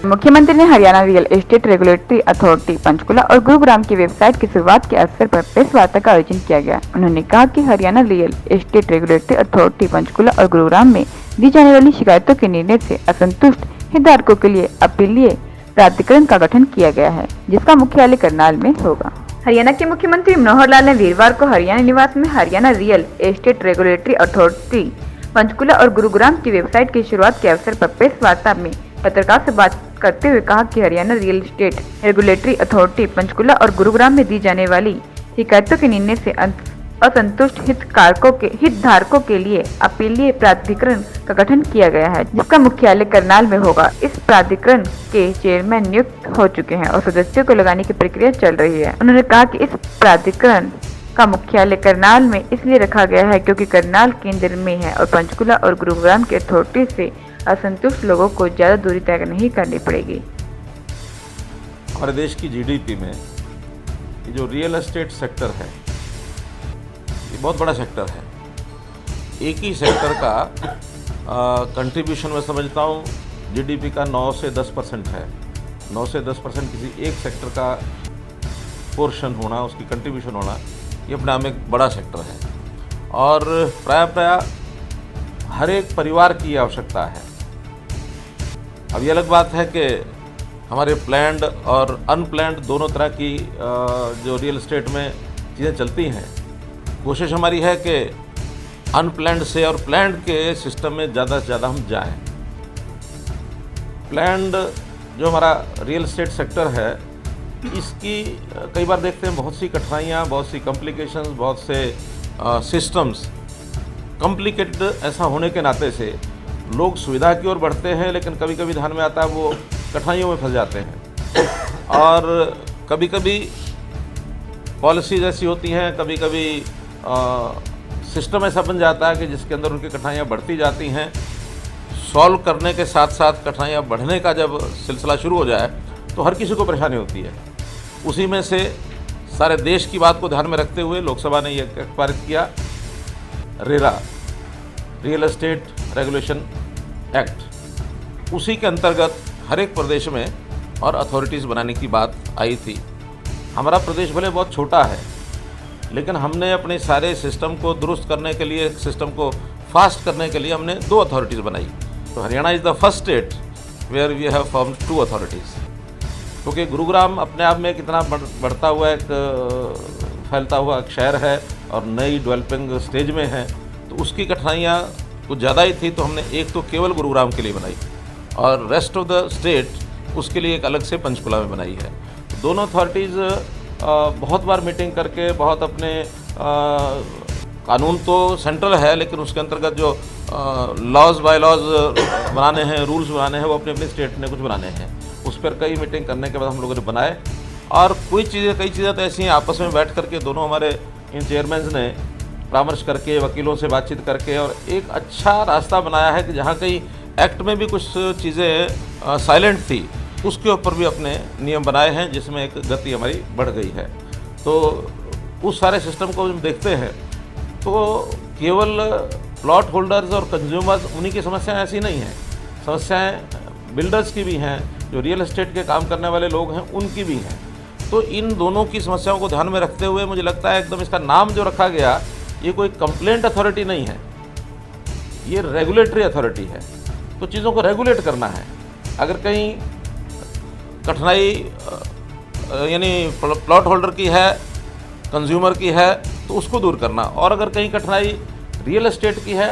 मुख्यमंत्री ने Haryana real estate regulatory authority Panchkula और गुरुग्राम की वेबसाइट की शुरुआत के अवसर पर प्रेस वार्ता का आयोजन किया गया। उन्होंने कहा कि Haryana real estate regulatory authority Panchkula और गुरुग्राम में दी जाने वाली शिकायतों के निर्णय से असंतुष्ट हितधारकों के लिए अपीलीय प्राधिकरण का गठन किया गया है, जिसका मुख्यालय करनाल में होगा। हरियाणा के मुख्यमंत्री मनोहर लाल ने वीरवार को हरियाणा निवास में Haryana real estate regulatory authority Panchkula और गुरुग्राम की वेबसाइट की शुरुआत के अवसर पर प्रेस वार्ता में पत्रकार से बात करते हुए कहा कि Haryana real estate regulatory authority Panchkula और गुरुग्राम में दी जाने वाली शिकायतों के निर्णय से असंतुष्ट हितधारकों के लिए अपीलीय प्राधिकरण का गठन किया गया है, जिसका मुख्यालय करनाल में होगा। इस प्राधिकरण के चेयरमैन नियुक्त हो चुके हैं और सदस्यों को लगाने की प्रक्रिया चल रही है। उन्होंने कहा कि इस प्राधिकरण का मुख्यालय करनाल में इसलिए रखा गया है क्योंकि करनाल केंद्र में है और पंचकुला और गुरुग्राम की अथॉरिटी से असंतुष्ट लोगों को ज्यादा दूरी तय नहीं करनी पड़ेगी। हमारे देश की जीडीपी में ये जो रियल एस्टेट सेक्टर है, ये बहुत बड़ा सेक्टर है। एक ही सेक्टर का कंट्रीब्यूशन मैं समझता हूँ जीडीपी का 9 से 10% है। 9 से 10% किसी एक सेक्टर का पोर्शन होना, उसकी कंट्रीब्यूशन होना, ये अपने आप में एक बड़ा सेक्टर है और प्रायः हर एक परिवार की आवश्यकता है। अब ये अलग बात है कि हमारे प्लैंड और अनप्लैंड दोनों तरह की जो रियल एस्टेट में चीज़ें चलती हैं। कोशिश हमारी है कि अनप्लैंड से और प्लैंड के सिस्टम में ज़्यादा से ज़्यादा हम जाएं। प्लैंड जो हमारा रियल एस्टेट सेक्टर है, इसकी कई बार देखते हैं बहुत सी कठिनाइयाँ, बहुत सी कॉम्प्लिकेशंस, बहुत से सिस्टम्स कॉम्प्लिकेटेड ऐसा होने के नाते से लोग सुविधा की ओर बढ़ते हैं, लेकिन कभी कभी ध्यान में आता है वो कठिनाइयों में फंस जाते हैं। और कभी कभी पॉलिसीज ऐसी होती हैं, कभी कभी सिस्टम ऐसा बन जाता है कि जिसके अंदर उनकी कठिनाइयाँ बढ़ती जाती हैं। सॉल्व करने के साथ साथ कठिनाइयाँ बढ़ने का जब सिलसिला शुरू हो जाए तो हर किसी को परेशानी होती है। उसी में से सारे देश की बात को ध्यान में रखते हुए लोकसभा ने यह पारित किया, RERA, real estate regulation act. उसी के अंतर्गत हर एक प्रदेश में और अथॉरिटीज़ बनाने की बात आई थी। हमारा प्रदेश भले बहुत छोटा है, लेकिन हमने अपने सारे सिस्टम को दुरुस्त करने के लिए, सिस्टम को फास्ट करने के लिए हमने 2 अथॉरिटीज़ बनाई। तो Haryana is the first state where we have formed 2 authorities. क्योंकि गुरुग्राम अपने आप में कितना बढ़ता हुआ एक फैलता हुआ एक शहर है और नई डेवलपिंग स्टेज में है, तो उसकी कठिनाइयाँ कुछ ज़्यादा ही थी। तो हमने एक तो केवल गुरुग्राम के लिए बनाई और रेस्ट ऑफ द स्टेट उसके लिए एक अलग से पंचकुला में बनाई है। तो दोनों अथॉरिटीज़ बहुत बार मीटिंग करके बहुत अपने कानून तो सेंट्रल है, लेकिन उसके अंतर्गत जो लॉज बाय लॉज बनाने हैं, रूल्स बनाने हैं, वो अपने अपने स्टेट ने कुछ बनाने हैं। उस पर कई मीटिंग करने के बाद हम लोगों ने बनाए और कई चीज़ें तो ऐसी हैं, आपस में बैठ करके दोनों हमारे इन चेयरमैन्स ने परामर्श करके, वकीलों से बातचीत करके और एक अच्छा रास्ता बनाया है कि जहाँ कहीं एक्ट में भी कुछ चीज़ें साइलेंट थी, उसके ऊपर भी अपने नियम बनाए हैं, जिसमें एक गति हमारी बढ़ गई है। तो उस सारे सिस्टम को हम देखते हैं तो केवल प्लॉट होल्डर्स और कंज्यूमर्स, उन्हीं की समस्याएं ऐसी नहीं हैं। समस्याएं बिल्डर्स की भी हैं, जो रियल एस्टेट के काम करने वाले लोग हैं उनकी भी हैं। तो इन दोनों की समस्याओं को ध्यान में रखते हुए मुझे लगता है एकदम इसका नाम जो रखा गया, ये कोई कंप्लेंट अथॉरिटी नहीं है, ये रेगुलेटरी अथॉरिटी है। तो चीज़ों को रेगुलेट करना है। अगर कहीं कठिनाई यानी प्लॉट होल्डर की है, कंज्यूमर की है, तो उसको दूर करना। और अगर कहीं कठिनाई रियल एस्टेट की है,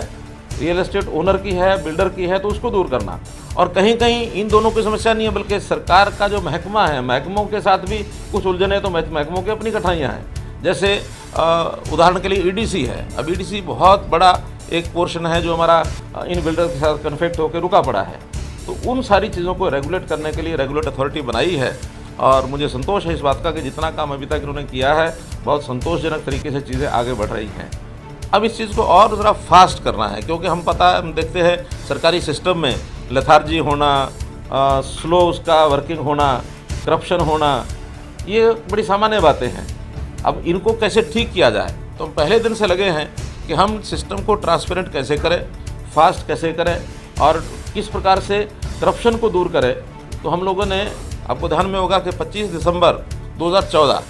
रियल एस्टेट ओनर की है, बिल्डर की है, तो उसको दूर करना। और कहीं कहीं इन दोनों की समस्या नहीं है, बल्कि सरकार का जो महकमा है, महकमों के साथ भी कुछ उलझने, तो महकमों की अपनी कठिनाइयाँ हैं। जैसे उदाहरण के लिए ईडीसी है। अब ईडीसी बहुत बड़ा एक पोर्शन है जो हमारा इन बिल्डर के साथ कन्फ्लिक्ट होकर रुका पड़ा है। तो उन सारी चीज़ों को रेगुलेट करने के लिए रेगुलेट अथॉरिटी बनाई है और मुझे संतोष है इस बात का कि जितना काम अभी तक इन्होंने किया है, बहुत संतोषजनक तरीके से चीज़ें आगे बढ़ रही हैं। अब इस चीज़ को और ज़रा फास्ट करना है, क्योंकि हम देखते हैं सरकारी सिस्टम में लेथार्जी होना, स्लो उसका वर्किंग होना, करप्शन होना, ये बड़ी सामान्य बातें हैं। अब इनको कैसे ठीक किया जाए, तो हम पहले दिन से लगे हैं कि हम सिस्टम को ट्रांसपेरेंट कैसे करें, फास्ट कैसे करें और किस प्रकार से करप्शन को दूर करें। तो हम लोगों ने, आपको ध्यान में होगा कि 25 दिसंबर 2014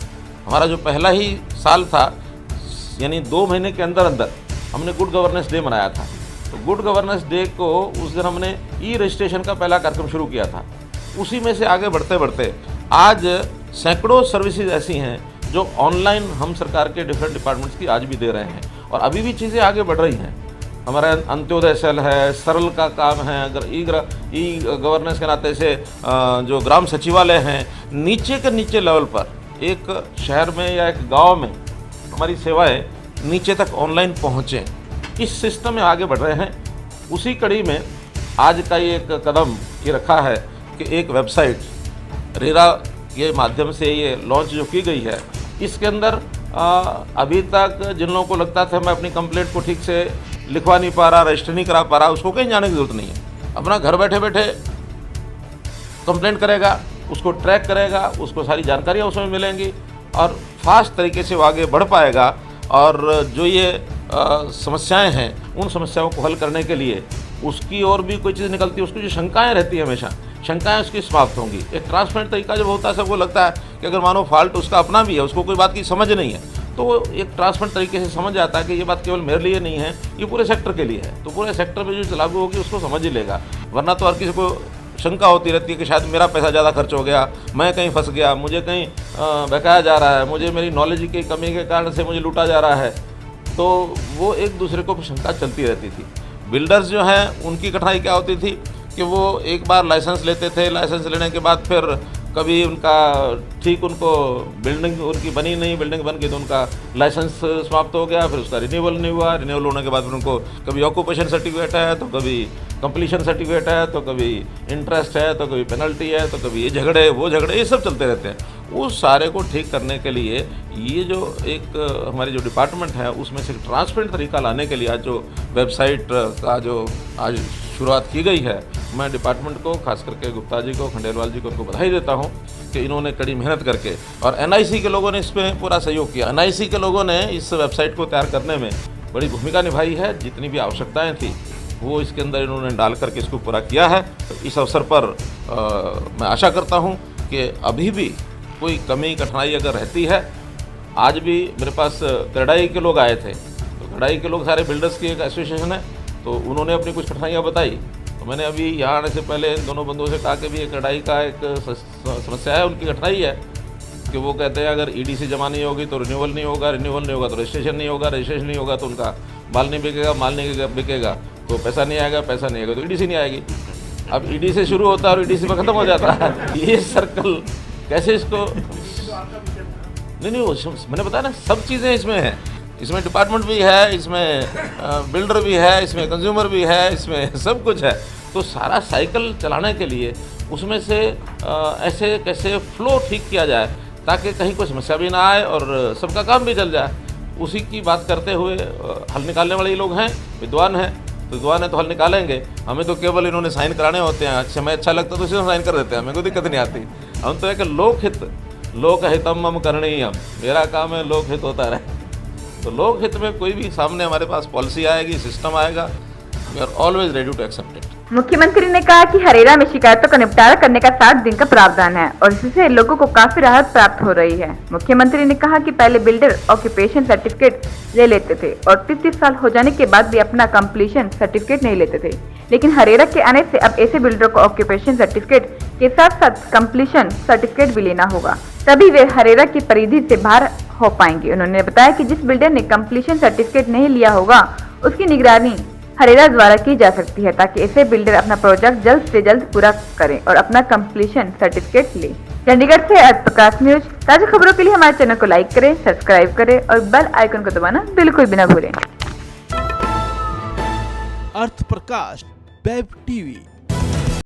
हमारा जो पहला ही साल था, यानी 2 महीने के अंदर अंदर हमने गुड गवर्नेंस डे मनाया था। तो गुड गवर्नेंस डे को उस दिन हमने ई रजिस्ट्रेशन का पहला कार्यक्रम शुरू किया था। उसी में से आगे बढ़ते बढ़ते आज सैकड़ों सर्विसेज ऐसी हैं जो ऑनलाइन हम सरकार के डिफरेंट डिपार्टमेंट्स की आज भी दे रहे हैं, और अभी भी चीज़ें आगे बढ़ रही हैं। हमारा अंत्योदय सेल है, सरल का काम है, अगर ई गवर्नेंस के नाते से जो ग्राम सचिवालय हैं, नीचे के नीचे लेवल पर एक शहर में या एक गांव में हमारी सेवाएं नीचे तक ऑनलाइन पहुँचें, इस सिस्टम में आगे बढ़ रहे हैं। उसी कड़ी में आज का ये एक कदम ये रखा है कि एक वेबसाइट रेरा के माध्यम से ये लॉन्च जो की गई है, इसके अंदर अभी तक जिन लोगों को लगता था मैं अपनी कंप्लेंट को ठीक से लिखवा नहीं पा रहा, रजिस्टर नहीं करा पा रहा, उसको कहीं जाने की जरूरत नहीं है। अपना घर बैठे बैठे कंप्लेंट करेगा, उसको ट्रैक करेगा, उसको सारी जानकारियाँ उसमें मिलेंगी और फास्ट तरीके से वो आगे बढ़ पाएगा। और जो ये समस्याएं हैं, उन समस्याओं को हल करने के लिए उसकी और भी कोई चीज़ निकलती है, उसकी जो शंकाएँ रहती है हमेशा, शंकाएं उसकी समाप्त होंगी। एक ट्रांसपेरेंट तरीका जब होता है, सबको लगता है कि अगर मानो फॉल्ट उसका अपना भी है, उसको कोई बात की समझ नहीं है, तो वो एक ट्रांसपेरेंट तरीके से समझ आता है कि ये बात केवल मेरे लिए नहीं है, ये पूरे सेक्टर के लिए है। तो पूरे सेक्टर में जो लागू होगी उसको समझ ही लेगा। वरना तो हर किसी को शंका होती रहती है कि शायद मेरा पैसा ज़्यादा खर्च हो गया, मैं कहीं फंस गया, मुझे कहीं बहकाया जा रहा है, मुझे मेरी नॉलेज की कमी के कारण से मुझे लूटा जा रहा है। तो वो एक दूसरे को शंका चलती रहती थी। बिल्डर्स जो हैं उनकी कठिनाई क्या होती थी कि वो एक बार लाइसेंस लेते थे, लाइसेंस लेने के बाद फिर कभी उनका ठीक उनको बिल्डिंग उनकी बनी नहीं, बिल्डिंग बन गई तो उनका लाइसेंस समाप्त हो गया, फिर उसका रिन्यूअल नहीं हुआ, रिन्यूअल होने के बाद फिर उनको कभी ऑक्यूपेशन सर्टिफिकेट है, तो कभी कंप्लीशन सर्टिफिकेट है, तो कभी इंटरेस्ट है, तो कभी पेनल्टी है, तो कभी ये झगड़े वो झगड़े, ये सब चलते रहते हैं। उस सारे को ठीक करने के लिए ये जो एक हमारी जो डिपार्टमेंट है उसमें से ट्रांसपेरेंट तरीका लाने के लिए आज जो वेबसाइट का जो आज शुरुआत की गई है, मैं डिपार्टमेंट को, खास करके गुप्ता जी को, खंडेलवाल जी को, उनको बधाई देता हूँ कि इन्होंने कड़ी मेहनत करके, और NIC के लोगों ने इसमें पूरा सहयोग किया। NIC के लोगों ने इस वेबसाइट को तैयार करने में बड़ी भूमिका निभाई है। जितनी भी आवश्यकताएँ थी वो इसके अंदर इन्होंने डाल करके इसको पूरा किया है। तो इस अवसर पर मैं आशा करता हूँ कि अभी भी कोई कमी कठिनाई अगर रहती है, आज भी मेरे पास क्रेडाई के लोग आए थे, तो क्रेडाई के लोग सारे बिल्डर्स की एक एसोसिएशन है, तो उन्होंने अपनी कुछ कठिनाइयाँ बताई। तो मैंने अभी यहाँ आने से पहले इन दोनों बंधुओं से कहा कि भी ये क्रेडाई का एक समस्या है, उनकी कठिनाई है कि वो कहते हैं अगर EDC जमा नहीं होगी तो रिन्यूअल नहीं होगा, रिन्यूअल नहीं होगा तो रजिस्ट्रेशन नहीं होगा, रजिस्ट्रेशन नहीं होगा तो उनका माल नहीं बिकेगा, माल नहीं बिकेगा तो पैसा नहीं आएगा, पैसा नहीं आएगा तो EDC नहीं आएगी। अब ED से शुरू होता है और EDC में ख़त्म हो जाता है। ये सर्कल कैसे इसको नहीं वो मैंने बताया ना, सब चीज़ें इसमें हैं। इसमें डिपार्टमेंट भी है, इसमें बिल्डर भी है, इसमें कंज्यूमर भी है, इसमें सब कुछ है। तो सारा साइकिल चलाने के लिए उसमें से ऐसे कैसे फ्लो ठीक किया जाए ताकि कहीं कोई समस्या भी ना आए और सबका काम भी चल जाए, उसी की बात करते हुए हल निकालने वाले लोग हैं, विद्वान हैं, तो विद्वान है तो हल निकालेंगे। हमें तो केवल इन्होंने साइन कराने होते हैं, अच्छा मैं अच्छा लगता तो उसी साइन कर देते हैं, हमें कोई दिक्कत नहीं आती। हम तो है कि लोकहितम मम करणीयम, मेरा काम है लोकहित होता रहे। तो लोकहित में कोई भी सामने हमारे पास पॉलिसी आएगी, सिस्टम आएगा, we are always ready to accept it. मुख्यमंत्री ने कहा कि हरेरा में शिकायतों का निपटारा करने का 60 दिन का प्रावधान है और इससे लोगों को काफी राहत प्राप्त हो रही है। मुख्यमंत्री ने कहा कि पहले बिल्डर ऑक्यूपेशन सर्टिफिकेट ले लेते थे और 30 साल हो जाने के बाद भी अपना कंप्लीशन सर्टिफिकेट नहीं लेते थे, लेकिन हरेरा के आने से अब ऐसे बिल्डरों को ऑक्यूपेशन सर्टिफिकेट के साथ साथ कंप्लीशन सर्टिफिकेट भी लेना होगा, तभी वे हरेरा की परिधि से बाहर हो पाएंगे। उन्होंने बताया कि जिस बिल्डर ने कंप्लीशन सर्टिफिकेट नहीं लिया होगा उसकी निगरानी हरेरा द्वारा की जा सकती है ताकि ऐसे बिल्डर अपना प्रोजेक्ट जल्द से जल्द पूरा करें और अपना कंप्लीशन सर्टिफिकेट लें। चंडीगढ़ से अर्थ प्रकाश न्यूज। ताजा खबरों के लिए हमारे चैनल को लाइक करें, सब्सक्राइब करें और बेल आइकन को दबाना बिल्कुल भी न भूलें। अर्थ प्रकाश वेब टीवी